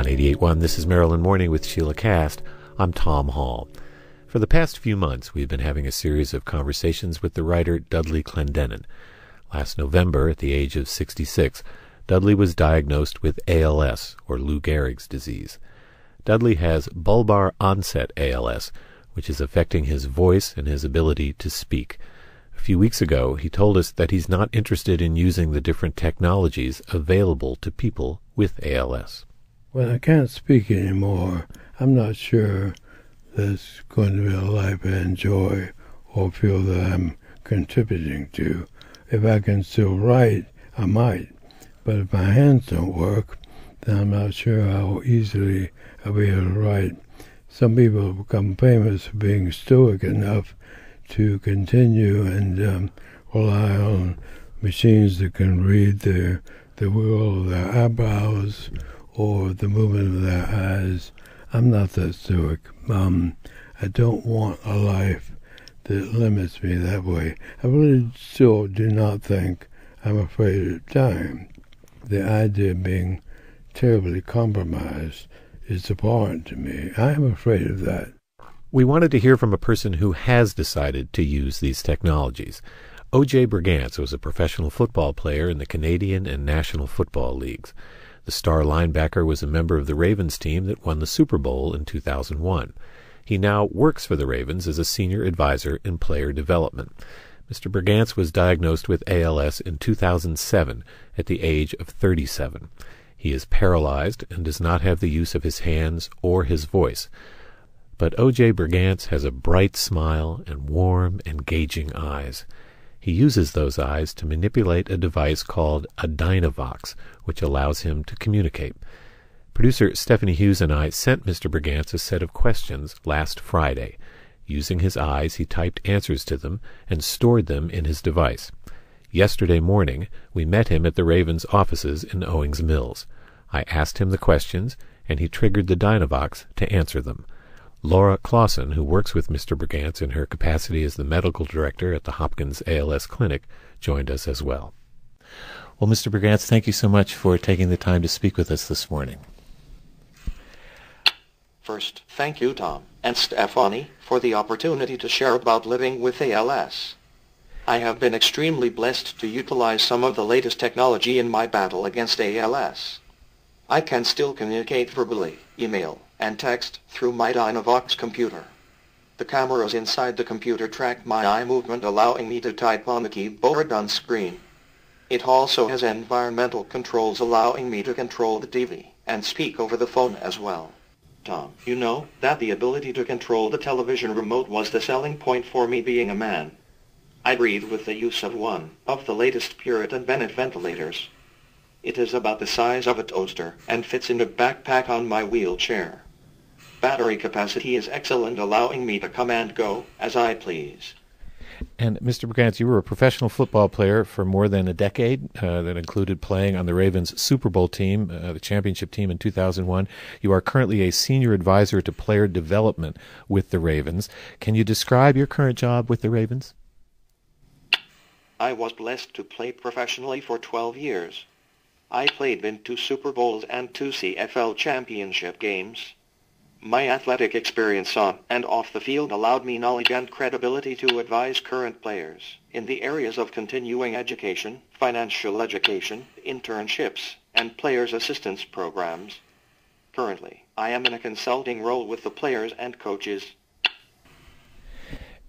On 88.1, this is Maryland Morning with Sheilah Kast. I'm Tom Hall. For the past few months, we've been having a series of conversations with the writer Dudley Clendenin. Last November, at the age of 66, Dudley was diagnosed with ALS, or Lou Gehrig's disease. Dudley has bulbar onset ALS, which is affecting his voice and his ability to speak. A few weeks ago, he told us that he's not interested in using the different technologies available to people with ALS. When I can't speak anymore, I'm not sure that's going to be a life I enjoy or feel that I'm contributing to. If I can still write, I might. But if my hands don't work, then I'm not sure how easily I'll be able to write. Some people become famous for being stoic enough to continue and rely on machines that can read the wiggle of their eyebrows or the movement of their eyes. I'm not that stoic. I don't want a life that limits me that way. I really still do not think I'm afraid of dying. The idea of being terribly compromised is abhorrent to me. I am afraid of that. We wanted to hear from a person who has decided to use these technologies. OJ Brigance was a professional football player in the Canadian and National Football Leagues. The star linebacker was a member of the Ravens team that won the Super Bowl in 2001. He now works for the Ravens as a senior advisor in player development. Mr. Brigance was diagnosed with ALS in 2007 at the age of 37. He is paralyzed and does not have the use of his hands or his voice. But O.J. Brigance has a bright smile and warm, engaging eyes. He uses those eyes to manipulate a device called a Dynavox, which allows him to communicate. Producer Stephanie Hughes and I sent Mr. Brigance a set of questions last Friday. Using his eyes, he typed answers to them and stored them in his device. Yesterday morning, we met him at the Ravens offices in Owings Mills. I asked him the questions, and he triggered the Dynavox to answer them. Laura Clausen, who works with Mr. Brigance in her capacity as the medical director at the Hopkins ALS Clinic, joined us as well. Well, Mr. Brigance, thank you so much for taking the time to speak with us this morning. First, thank you, Tom, and Stephanie, for the opportunity to share about living with ALS. I have been extremely blessed to utilize some of the latest technology in my battle against ALS. I can still communicate verbally, email, and text through my Dynavox computer. The cameras inside the computer track my eye movement, allowing me to type on the keyboard on screen. It also has environmental controls allowing me to control the TV and speak over the phone as well. Tom, you know that the ability to control the television remote was the selling point for me being a man. I breathe with the use of one of the latest Puritan Bennett ventilators. It is about the size of a toaster and fits in a backpack on my wheelchair. Battery capacity is excellent, allowing me to come and go as I please. And Mr. Brigance, you were a professional football player for more than a decade. That included playing on the Ravens Super Bowl team, the championship team in 2001. You are currently a senior advisor to player development with the Ravens. Can you describe your current job with the Ravens? I was blessed to play professionally for 12 years. I played in 2 Super Bowls and 2 CFL championship games. My athletic experience on and off the field allowed me knowledge and credibility to advise current players in the areas of continuing education, financial education, internships, and players' assistance programs. Currently, I am in a consulting role with the players and coaches.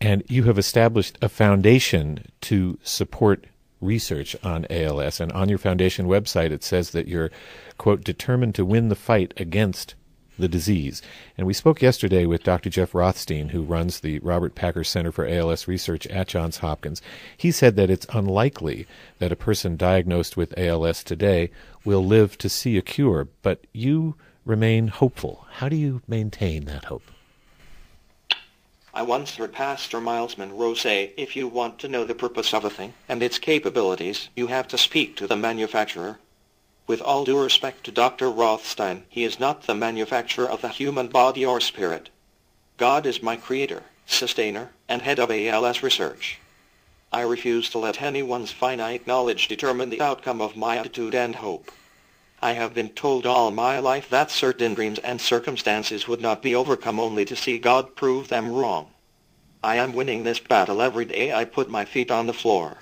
And you have established a foundation to support research on ALS, and on your foundation website it says that you're, quote, determined to win the fight against the disease. And we spoke yesterday with Dr. Jeff Rothstein, who runs the Robert Packer Center for ALS Research at Johns Hopkins. He said that it's unlikely that a person diagnosed with ALS today will live to see a cure, but you remain hopeful. How do you maintain that hope? I once heard Pastor Miles Monroe say, if you want to know the purpose of a thing and its capabilities, you have to speak to the manufacturer. With all due respect to Dr. Rothstein, he is not the manufacturer of the human body or spirit. God is my creator, sustainer, and head of ALS research. I refuse to let anyone's finite knowledge determine the outcome of my attitude and hope. I have been told all my life that certain dreams and circumstances would not be overcome, only to see God prove them wrong. I am winning this battle every day I put my feet on the floor.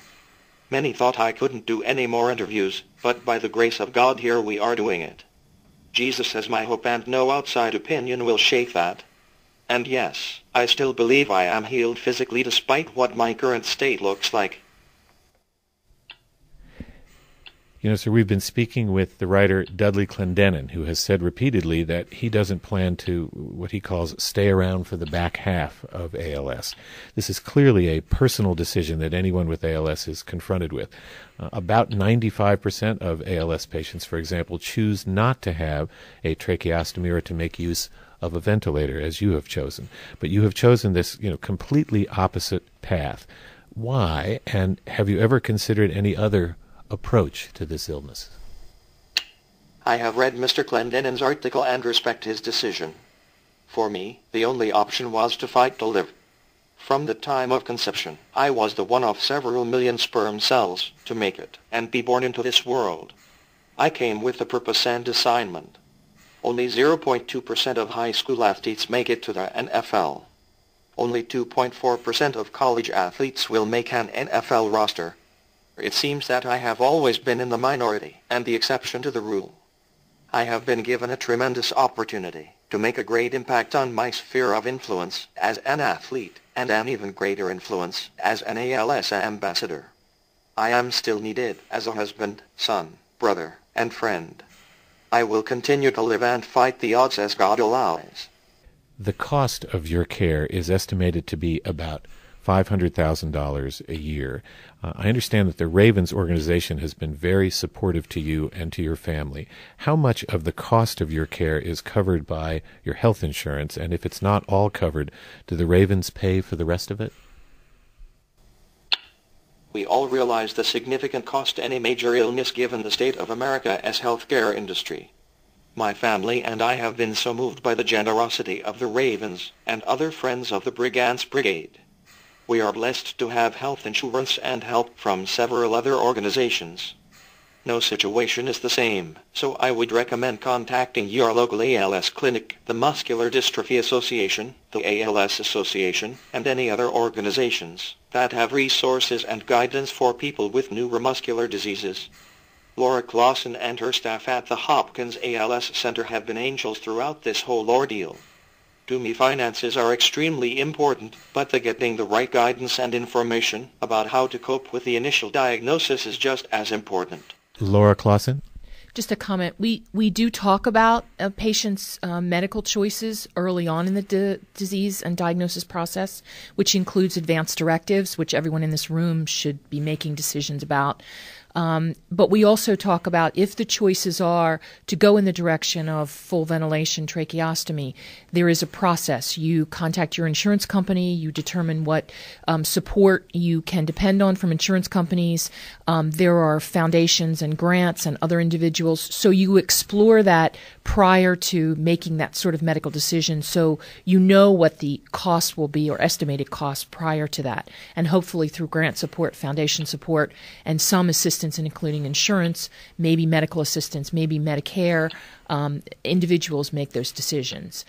Many thought I couldn't do any more interviews, but by the grace of God here we are doing it. Jesus is my hope and no outside opinion will shake that. And yes, I still believe I am healed physically despite what my current state looks like. You know, sir, we've been speaking with the writer Dudley Clendenin, who has said repeatedly that he doesn't plan to, what he calls, stay around for the back half of ALS. This is clearly a personal decision that anyone with ALS is confronted with. About 95% of ALS patients, for example, choose not to have a tracheostomy or to make use of a ventilator, as you have chosen. But you have chosen this, completely opposite path. Why? And have you ever considered any other approach to this illness? I have read Mr. Clendenin's article and respect his decision. For me, the only option was to fight to live. From the time of conception, I was the one of several million sperm cells to make it and be born into this world. I came with a purpose and assignment. Only 0.2% of high school athletes make it to the NFL. Only 2.4% of college athletes will make an NFL roster. It seems that I have always been in the minority and the exception to the rule. I have been given a tremendous opportunity to make a great impact on my sphere of influence as an athlete and an even greater influence as an ALS ambassador. I am still needed as a husband, son, brother, and friend. I will continue to live and fight the odds as God allows. The cost of your care is estimated to be about $500,000 a year. I understand that the Ravens organization has been very supportive to you and to your family. How much of the cost of your care is covered by your health insurance? And if it's not all covered, do the Ravens pay for the rest of it? We all realize the significant cost to any major illness given the state of America's healthcare industry. My family and I have been so moved by the generosity of the Ravens and other friends of the Brigance Brigade. We are blessed to have health insurance and help from several other organizations. No situation is the same, so I would recommend contacting your local ALS clinic, the Muscular Dystrophy Association, the ALS Association, and any other organizations that have resources and guidance for people with neuromuscular diseases. Laura Clausen and her staff at the Hopkins ALS Center have been angels throughout this whole ordeal. To me, finances are extremely important, but getting the right guidance and information about how to cope with the initial diagnosis is just as important. Laura Clausen? Just a comment. We do talk about patients' medical choices early on in the disease and diagnosis process, which includes advance directives, which everyone in this room should be making decisions about. But we also talk about if the choices are to go in the direction of full ventilation tracheostomy, there is a process. You contact your insurance company, you determine what support you can depend on from insurance companies. There are foundations and grants and other individuals. So you explore that prior to making that sort of medical decision so you know what the cost will be or estimated cost prior to that. And hopefully through grant support, foundation support, and some assistance including insurance, maybe medical assistance, maybe Medicare, individuals make those decisions.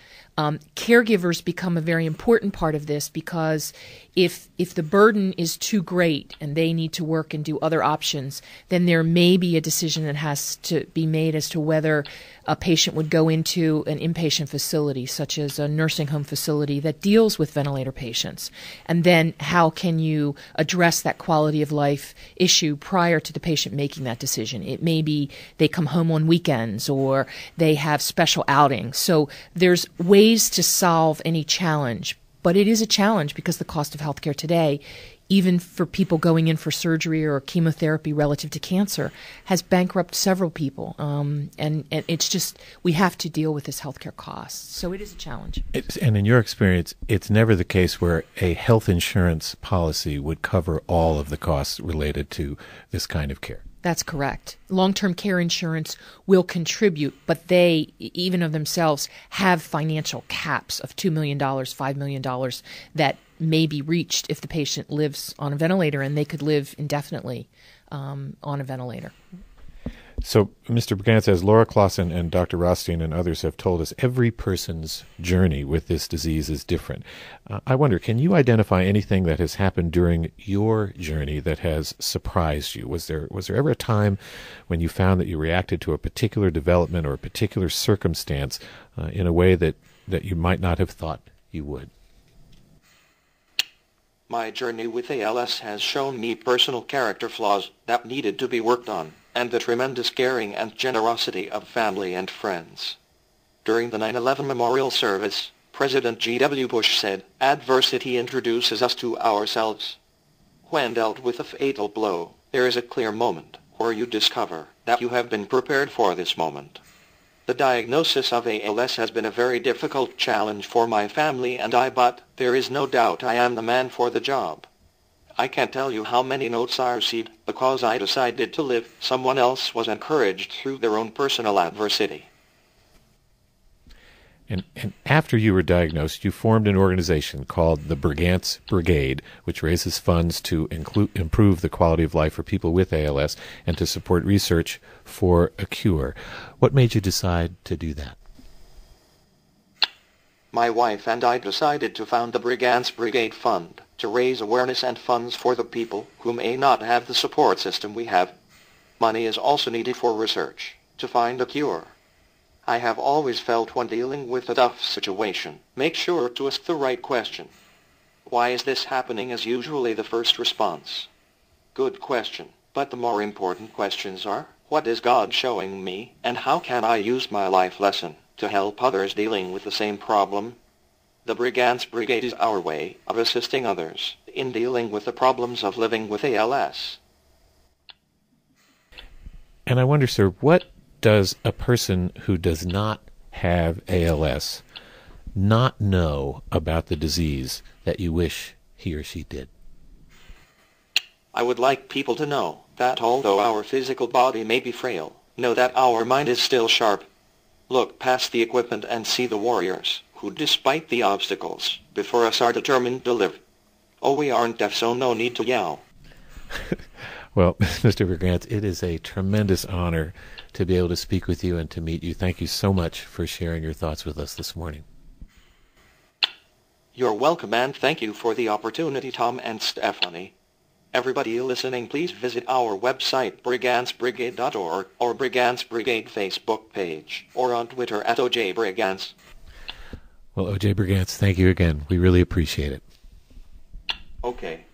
Caregivers become a very important part of this because if the burden is too great and they need to work and do other options, then there may be a decision that has to be made as to whether a patient would go into an inpatient facility, such as a nursing home facility that deals with ventilator patients. And then how can you address that quality of life issue prior to the patient making that decision? It may be they come home on weekends or they have special outings. So there's ways to solve any challenge, but it is a challenge because the cost of healthcare today, even for people going in for surgery or chemotherapy relative to cancer, has bankrupted several people. And it's just, we have to deal with this healthcare cost. So it is a challenge. And in your experience, it's never the case where a health insurance policy would cover all of the costs related to this kind of care. That's correct. Long-term care insurance will contribute, but they, even of themselves, have financial caps of $2 million, $5 million that may be reached if the patient lives on a ventilator, and they could live indefinitely on a ventilator. So, Mr. Brigance, as Laura Clausen and Dr. Rothstein and others have told us, every person's journey with this disease is different. I wonder, can you identify anything that has happened during your journey that has surprised you? Was there ever a time when you found that you reacted to a particular development or a particular circumstance in a way that you might not have thought you would? My journey with ALS has shown me personal character flaws that needed to be worked on, and the tremendous caring and generosity of family and friends. During the 9/11 memorial service, President G.W. Bush said, "Adversity introduces us to ourselves." When dealt with a fatal blow, there is a clear moment where you discover that you have been prepared for this moment. The diagnosis of ALS has been a very difficult challenge for my family and I, but there is no doubt I am the man for the job. I can't tell you how many notes I received because I decided to live. Someone else was encouraged through their own personal adversity. And after you were diagnosed, you formed an organization called the Brigance Brigade, which raises funds to improve the quality of life for people with ALS and to support research for a cure. What made you decide to do that? My wife and I decided to found the Brigance Brigade Fund to raise awareness and funds for the people who may not have the support system we have. Money is also needed for research to find a cure. I have always felt when dealing with a tough situation, make sure to ask the right question. Why is this happening is usually the first response. Good question, but the more important questions are, what is God showing me, and how can I use my life lesson to help others dealing with the same problem? The Brigance Brigade is our way of assisting others in dealing with the problems of living with ALS. And I wonder, sir, what does a person who does not have ALS not know about the disease that you wish he or she did? I would like people to know that although our physical body may be frail, know that our mind is still sharp. Look past the equipment and see the warriors who, despite the obstacles before us, are determined to live. Oh, we aren't deaf, so no need to yell. Well, Mr. Brigance, it is a tremendous honor to be able to speak with you and to meet you. Thank you so much for sharing your thoughts with us this morning. You're welcome, and thank you for the opportunity, Tom and Stephanie. Everybody listening, please visit our website, brigancebrigade.org, or Brigance Brigade Facebook page, or on Twitter at OJ Brigance. Well, OJ Brigance, thank you again. We really appreciate it. Okay.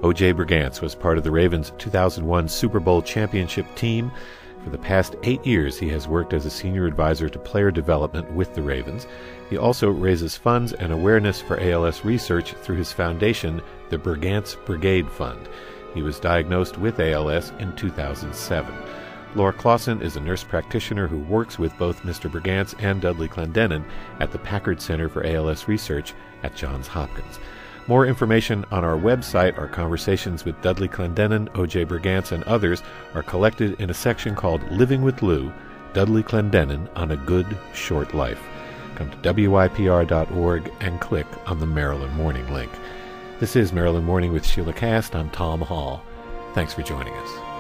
OJ Brigance was part of the Ravens' 2001 Super Bowl championship team. For the past 8 years, he has worked as a senior advisor to player development with the Ravens. He also raises funds and awareness for ALS research through his foundation, the Brigance Brigade Fund. He was diagnosed with ALS in 2007. Laura Clausen is a nurse practitioner who works with both Mr. Brigance and Dudley Clendenin at the Packard Center for ALS Research at Johns Hopkins. More information on our website. Our conversations with Dudley Clendenin, O.J. Brigance, and others are collected in a section called Living with Lou, Dudley Clendenin on a Good Short Life. Come to WYPR.org and click on the Maryland Morning link. This is Maryland Morning with Sheilah Kast. I'm Tom Hall. Thanks for joining us.